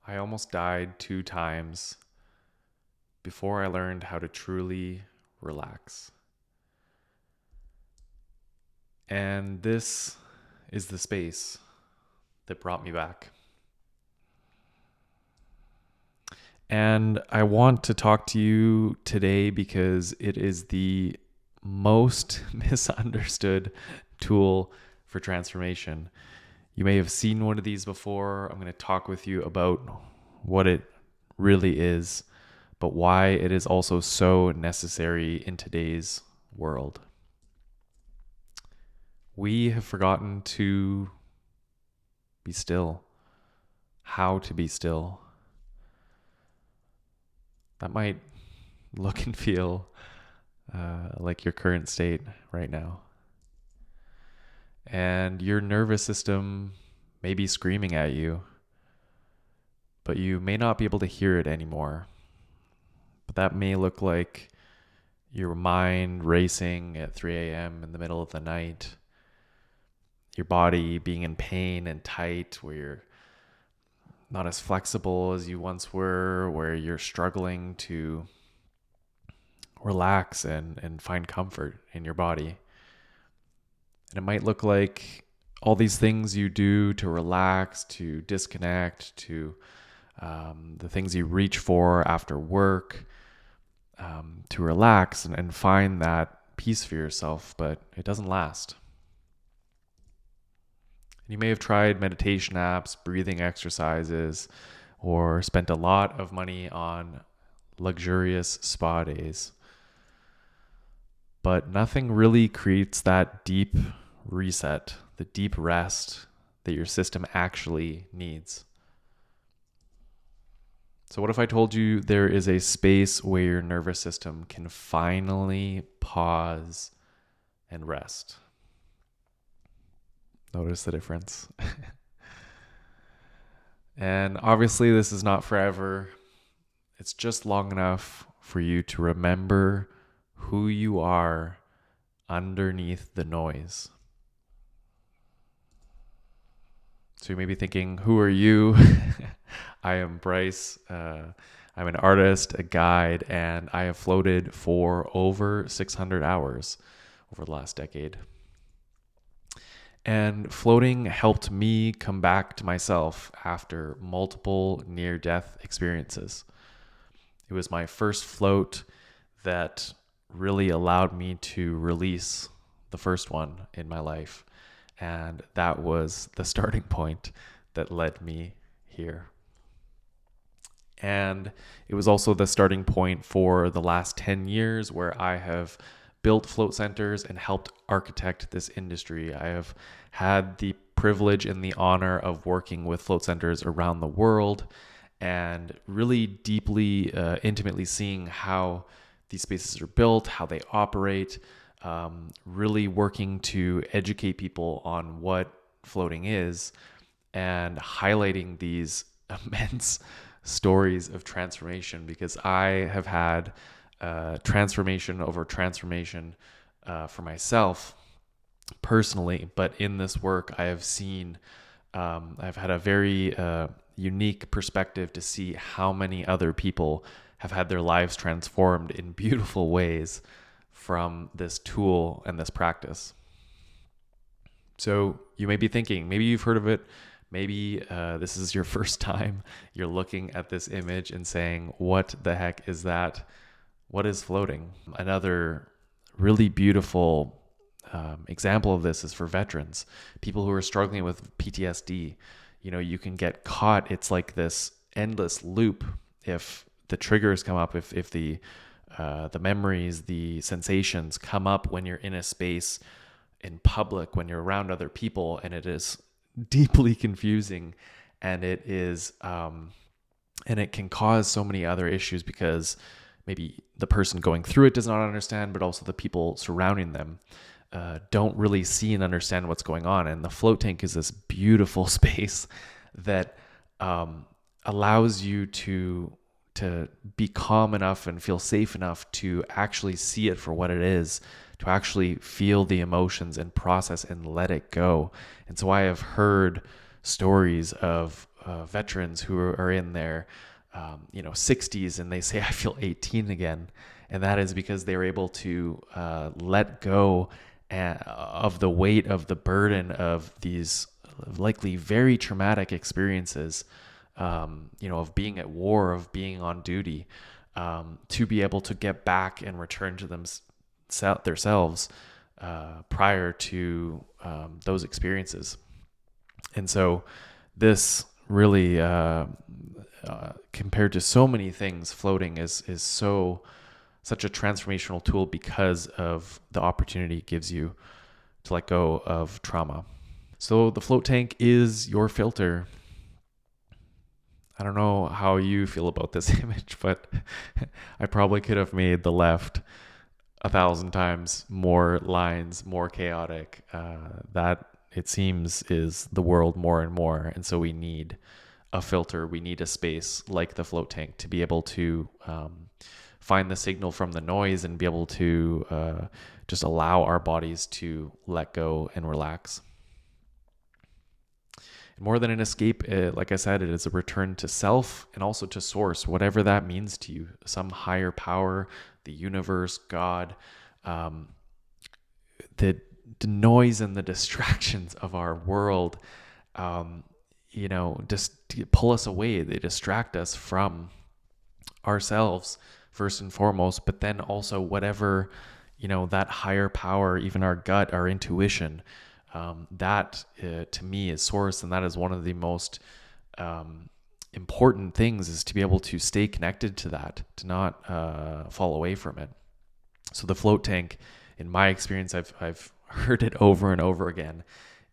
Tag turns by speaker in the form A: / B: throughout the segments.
A: I almost died 2 times before I learned how to truly relax. And this is the space that brought me back. And I want to talk to you today because it is the most misunderstood tool for transformation. You may have seen one of these before. I'm going to talk with you about what it really is, but why it is also so necessary in today's world. We have forgotten to be still, how to be still. That might look and feel like your current state right now. And your nervous system may be screaming at you, but you may not be able to hear it anymore. But that may look like your mind racing at 3 a.m. in the middle of the night, your body being in pain and tight, where you're not as flexible as you once were, where you're struggling to relax and find comfort in your body. And it might look like all these things you do to relax, to disconnect, to the things you reach for after work, to relax and find that peace for yourself, but it doesn't last. You may have tried meditation apps, breathing exercises, or spent a lot of money on luxurious spa days. But nothing really creates that deep reset, the deep rest that your system actually needs. So what if I told you there is a space where your nervous system can finally pause and rest? Notice the difference. And obviously this is not forever. It's just long enough for you to remember who you are underneath the noise. So you may be thinking, who are you? I am Bryce. I'm an artist, a guide, and I have floated for over 600 hours over the last decade. And floating helped me come back to myself after multiple near-death experiences. It was my first float that really allowed me to release the first one in my life. And that was the starting point that led me here. And it was also the starting point for the last 10 years where I have built float centers and helped architect this industry. I have had the privilege and the honor of working with float centers around the world and really deeply, intimately seeing how these spaces are built, how they operate, really working to educate people on what floating is and highlighting these immense stories of transformation, because I have had transformation over transformation for myself personally, but in this work I have seen, I've had a very unique perspective to see how many other people have had their lives transformed in beautiful ways from this tool and this practice. So you may be thinking, maybe you've heard of it, maybe this is your first time you're looking at this image and saying, what the heck is that? What is floating? Another really beautiful example of this is for veterans, people who are struggling with PTSD. You know, you can get caught. It's like this endless loop. If the triggers come up, if the memories, the sensations come up when you're in a space in public, when you're around other people, and it is deeply confusing, and it is and it can cause so many other issues because maybe the person going through it does not understand, but also the people surrounding them don't really see and understand what's going on. And the float tank is this beautiful space that allows you to be calm enough and feel safe enough to actually see it for what it is, to actually feel the emotions and process and let it go. And so I have heard stories of veterans who are in their 60s, and they say, I feel 18 again. And that is because they were able to let go of the weight of the burden of these likely very traumatic experiences, of being at war, of being on duty, to be able to get back and return to themselves prior to those experiences. And so this really, compared to so many things, floating is such a transformational tool because of the opportunity it gives you to let go of trauma. So the float tank is your filter. I don't know how you feel about this image, but I probably could have made the left 1,000 times more lines, more chaotic. That, it seems, is the world more and more. And so we need a filter. We need a space like the float tank to be able to find the signal from the noise and be able to just allow our bodies to let go and relax. And more than an escape, like I said, it is a return to self and also to source, whatever that means to you, some higher power, the universe, God. The noise and the distractions of our world, just pull us away. They distract us from ourselves first and foremost, but then also whatever, that higher power, even our gut, our intuition, that to me is source. And that is one of the most important things, is to be able to stay connected to that, to not fall away from it. So the float tank, in my experience, I've heard it over and over again,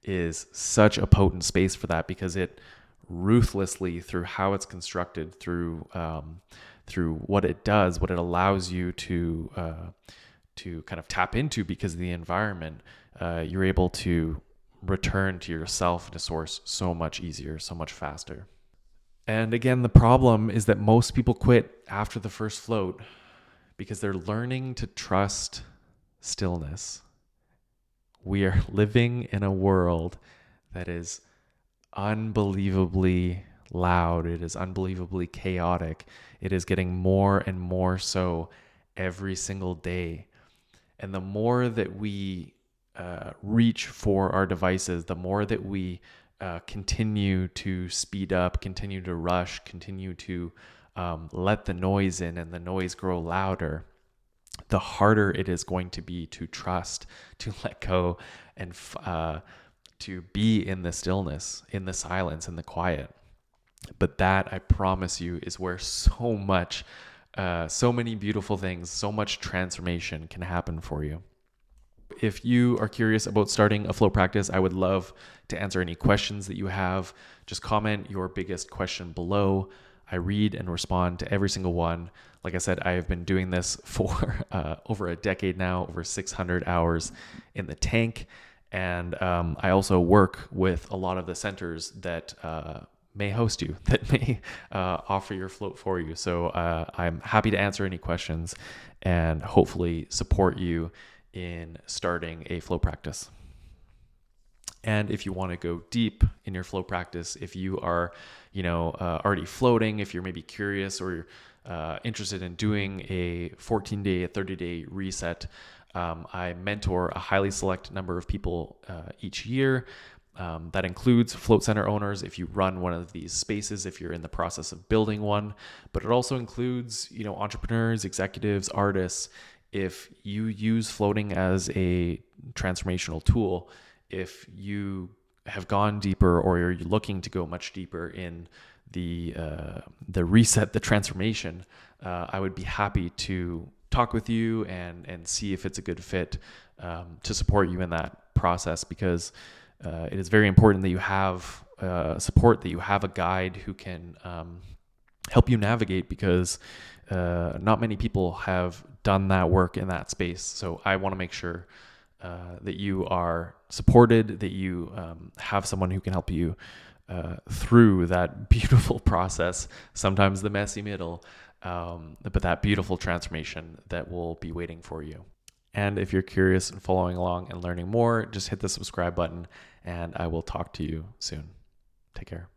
A: is such a potent space for that, because it ruthlessly, through how it's constructed, through what it does, what it allows you to kind of tap into because of the environment, you're able to return to yourself and to source so much easier, so much faster. And again, the problem is that most people quit after the first float because they're learning to trust stillness. We are living in a world that is unbelievably loud. It is unbelievably chaotic. It is getting more and more so every single day. And the more that we reach for our devices, the more that we continue to speed up, continue to rush, continue to let the noise in and the noise grow louder, the harder it is going to be to trust, to let go, and to be in the stillness, in the silence, in the quiet. But that, I promise you, is where so many beautiful things, so much transformation can happen for you. If you are curious about starting a flow practice, I would love to answer any questions that you have. Just comment your biggest question below. I read and respond to every single one. Like I said, I have been doing this for over a decade now, over 600 hours in the tank. And I also work with a lot of the centers that may host you, that may offer your float for you. So I'm happy to answer any questions and hopefully support you in starting a flow practice. And if you want to go deep in your flow practice, if you are, already floating, if you're maybe curious or interested in doing a 14-day, a 30-day reset, I mentor a highly select number of people each year. That includes float center owners if you run one of these spaces, if you're in the process of building one, but it also includes, entrepreneurs, executives, artists. If you use floating as a transformational tool, if you have gone deeper or you're looking to go much deeper in the reset, the transformation, I would be happy to talk with you and see if it's a good fit to support you in that process, because it is very important that you have support, that you have a guide who can help you navigate, because not many people have done that work in that space. So I want to make sure that you are supported, that you have someone who can help you through that beautiful process, sometimes the messy middle, but that beautiful transformation that will be waiting for you. And if you're curious and following along and learning more, just hit the subscribe button, and I will talk to you soon. Take care.